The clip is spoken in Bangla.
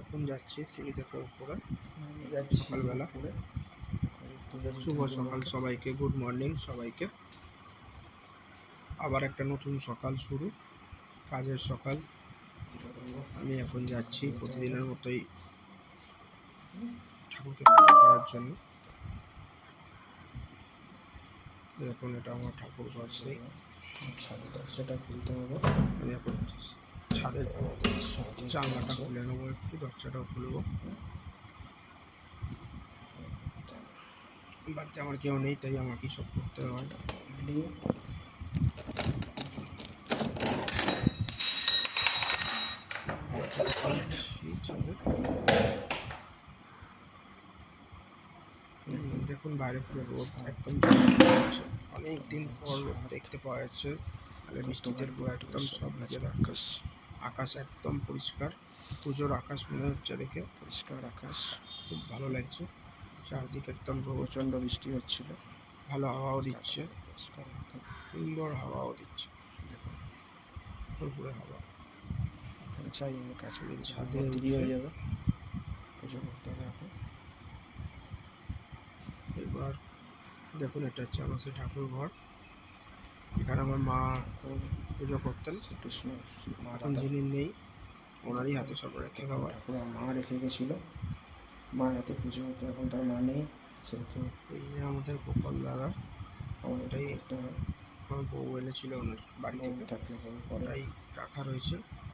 এখন যাচ্ছি সিঁড়ি থেকে উপরে আমি যাচ্ছি সকালবেলা। উপরে। শুভ সকাল সবাইকে, গুড মর্নিং সবাইকে। আবার একটা নতুন সকাল শুরু, কাজের সকাল। আমি এখন যাচ্ছি প্রতিদিনের মতোই ঠাকুরকে পুজো করার জন্য। দেখুন এটা আমার ঠাকুর ঘর, সেই ছাদের দরজাটা খুলতে হবে। আমি এখন ছাদের জানলাটা খুলে নেবো, একটু দরজাটাও খুলবো। বাড়িতে আমার কেউ নেই, তাই আমাকেই সব করতে হয়। দেখুন বাইরে পুরো রোদ একদম হচ্ছে, অনেক দিন পর রোদ দেখতে পাওয়া যাচ্ছে। তাহলে বৃষ্টিতে পুরো একদম সব ভিজে থাকছে, আকাশ একদম পরিষ্কার, পুজোর আকাশ মনে হচ্ছে দেখে। পরিষ্কার আকাশ, খুব ভালো লাগছে। চারদিকে একদম প্রচণ্ড বৃষ্টি হচ্ছিল, ভালো হাওয়াও দিচ্ছে, পরিষ্কার একদম সুন্দর হাওয়াও দিচ্ছে, ফুরফুরে হাওয়া। চাই আমি কাজ করে ছাদে দেরি হয়ে যাবে, পুজো করতে হবে এখন। এবার দেখুন এটা হচ্ছে আমার সেই ঠাকুর ঘর, এখানে আমার মা পুজো করতেন। শ্রীকৃষ্ণ এখন যিনি নেই ওনারই হাতে সব রেখে দেওয়া। ঠাকুর মা রেখে গেছিলো, মা হাতে পুজো হতো, এখন তার মা নেই, সেহেতু এই যে আমাদের গোপাল দাদা, আমাদেরটাই করতে হয়। আমার বউ এনেছিল ওনার বাড়ি থেকে, থাকলে পরে ওটাই রাখা রয়েছে।